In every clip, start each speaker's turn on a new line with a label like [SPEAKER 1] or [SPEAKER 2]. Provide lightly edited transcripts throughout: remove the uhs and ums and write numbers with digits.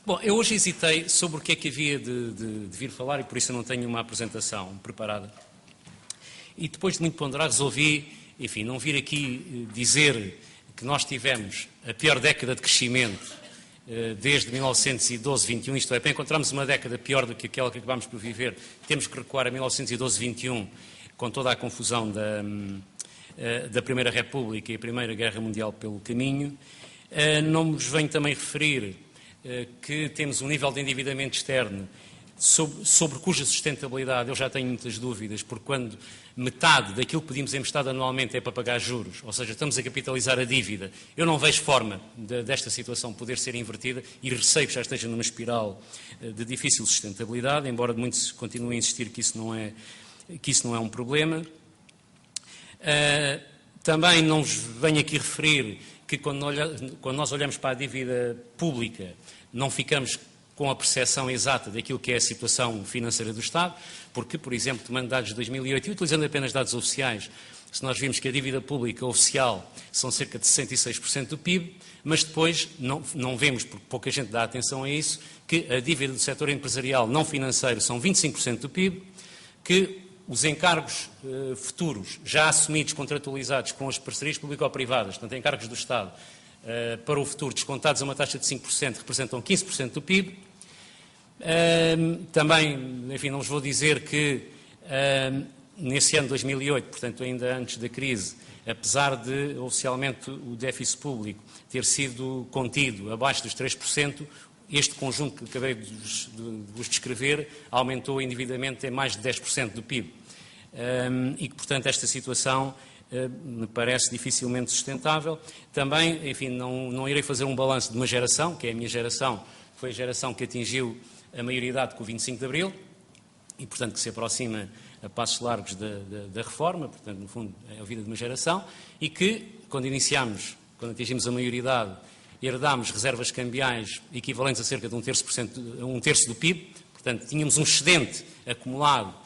[SPEAKER 1] Bom, eu hoje hesitei sobre o que é que havia de vir falar e por isso eu não tenho uma apresentação preparada. E depois de muito ponderar resolvi, enfim, não vir aqui dizer que nós tivemos a pior década de crescimento desde 1912-21, isto é, para encontrarmos uma década pior do que aquela que acabámos por viver, temos que recuar a 1912-21, com toda a confusão da Primeira República e a Primeira Guerra Mundial pelo caminho. Não vos venho também referir que temos um nível de endividamento externo sobre cuja sustentabilidade eu já tenho muitas dúvidas, porque quando metade daquilo que pedimos emprestado anualmente é para pagar juros, ou seja, estamos a capitalizar a dívida, eu não vejo forma desta situação poder ser invertida e receio que já esteja numa espiral de difícil sustentabilidade, embora muitos continuem a insistir que isso não é um problema. Também não vos venho aqui referir que quando nós olhamos para a dívida pública não ficamos com a percepção exata daquilo que é a situação financeira do Estado, porque, por exemplo, tomando dados de 2008 e utilizando apenas dados oficiais, se nós vimos que a dívida pública oficial são cerca de 66% do PIB, mas depois não vemos, porque pouca gente dá atenção a isso, que a dívida do setor empresarial não financeiro são 25% do PIB, que os encargos futuros já assumidos, contratualizados com as parcerias público-privadas, portanto, encargos do Estado, para o futuro, descontados a uma taxa de 5%, representam 15% do PIB. Também, enfim, não vos vou dizer que nesse ano de 2008, portanto, ainda antes da crise, apesar de, oficialmente, o déficit público ter sido contido abaixo dos 3%, este conjunto que acabei de vos descrever aumentou o endividamento em mais de 10% do PIB. E que, portanto, esta situação me parece dificilmente sustentável. Também, enfim, não irei fazer um balanço de uma geração, que é a minha geração, foi a geração que atingiu a maioridade com o 25 de Abril e, portanto, que se aproxima a passos largos da reforma, portanto, no fundo, é a vida de uma geração, e que, quando atingimos a maioridade, herdámos reservas cambiais equivalentes a cerca de um terço do PIB, portanto, tínhamos um excedente acumulado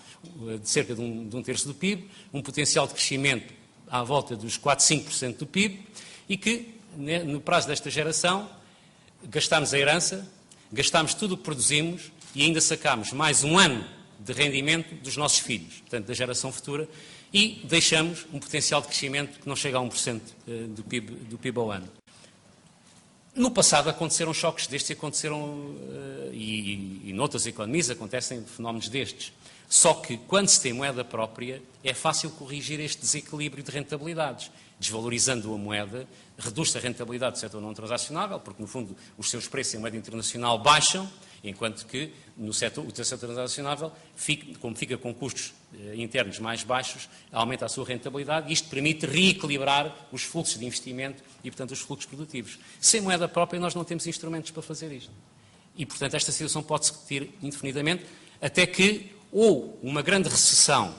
[SPEAKER 1] de cerca de um terço do PIB, um potencial de crescimento à volta dos 4-5% do PIB, e que, no prazo desta geração, gastámos a herança, gastámos tudo o que produzimos e ainda sacámos mais um ano de rendimento dos nossos filhos, portanto, da geração futura, e deixamos um potencial de crescimento que não chega a 1% do PIB ao ano. No passado aconteceram choques destes e noutras economias acontecem fenómenos destes. Só que, quando se tem moeda própria, é fácil corrigir este desequilíbrio de rentabilidades. Desvalorizando a moeda, reduz-se a rentabilidade do setor não transacionável, porque, no fundo, os seus preços em moeda internacional baixam, enquanto que o setor transacionável, como fica com custos internos mais baixos, aumenta a sua rentabilidade e isto permite reequilibrar os fluxos de investimento e, portanto, os fluxos produtivos. Sem moeda própria, nós não temos instrumentos para fazer isto. E, portanto, esta situação pode-se repetir indefinidamente, até que ou uma grande recessão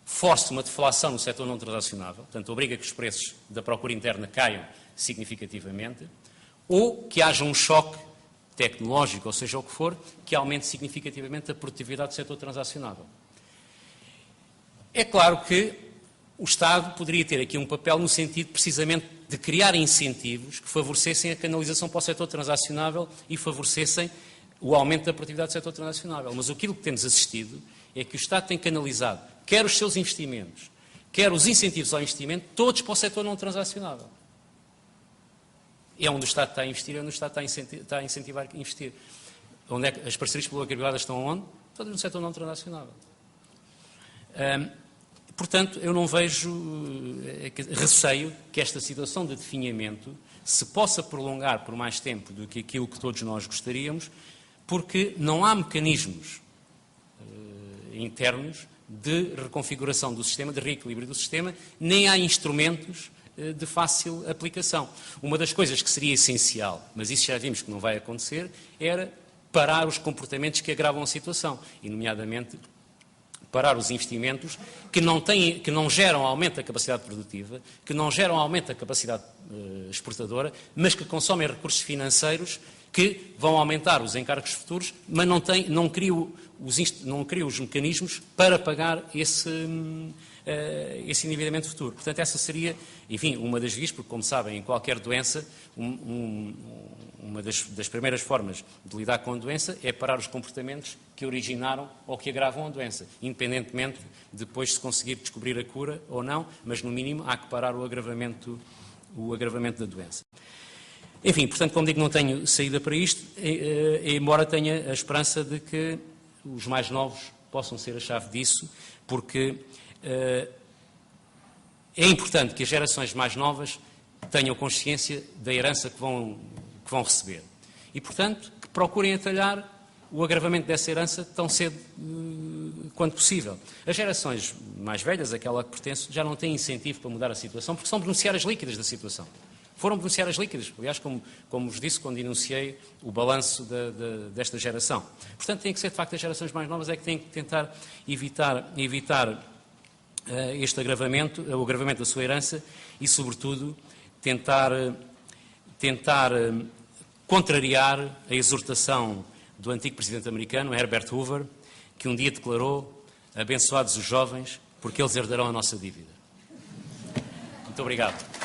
[SPEAKER 1] force uma deflação no setor não transacionável, portanto, obriga que os preços da procura interna caiam significativamente, ou que haja um choque tecnológico, ou seja o que for, que aumente significativamente a produtividade do setor transacionável. É claro que o Estado poderia ter aqui um papel no sentido, precisamente, de criar incentivos que favorecessem a canalização para o setor transacionável e favorecessem o aumento da produtividade do setor transacionável. Mas aquilo que temos assistido é que o Estado tem canalizado quer os seus investimentos, quer os incentivos ao investimento, todos para o setor não transacionável. É onde o Estado está a investir, é onde o Estado está a incentivar a investir. Onde é que as parcerias público-privadas estão onde? Todas no setor não transacionável. Portanto, eu não vejo receio que esta situação de definhamento se possa prolongar por mais tempo do que aquilo que todos nós gostaríamos, porque não há mecanismos internos de reconfiguração do sistema, de reequilíbrio do sistema, nem há instrumentos de fácil aplicação. Uma das coisas que seria essencial, mas isso já vimos que não vai acontecer, era parar os comportamentos que agravam a situação, e nomeadamente parar os investimentos que não geram aumento da capacidade produtiva, que não geram aumento da capacidade exportadora, mas que consomem recursos financeiros que vão aumentar os encargos futuros, mas não criam os mecanismos para pagar esse endividamento futuro. Portanto, essa seria, enfim, uma das vias, porque, como sabem, em qualquer doença, uma das primeiras formas de lidar com a doença é parar os comportamentos que originaram ou que agravam a doença, independentemente de depois se conseguir descobrir a cura ou não, mas, no mínimo, há que parar o agravamento da doença. Enfim, portanto, como digo, não tenho saída para isto, embora tenha a esperança de que os mais novos possam ser a chave disso, porque é importante que as gerações mais novas tenham consciência da herança que vão receber. E, portanto, que procurem atalhar o agravamento dessa herança tão cedo quanto possível. As gerações mais velhas, aquela que pertence, já não têm incentivo para mudar a situação, porque são beneficiárias líquidas da situação. Foram beneficiárias líquidas, aliás, como vos disse quando enunciei o balanço desta geração. Portanto, tem que ser, de facto, as gerações mais novas é que têm que tentar evitar este agravamento, o agravamento da sua herança e, sobretudo, tentar contrariar a exortação do antigo presidente americano, Herbert Hoover, que um dia declarou: abençoados os jovens, porque eles herdarão a nossa dívida. Muito obrigado.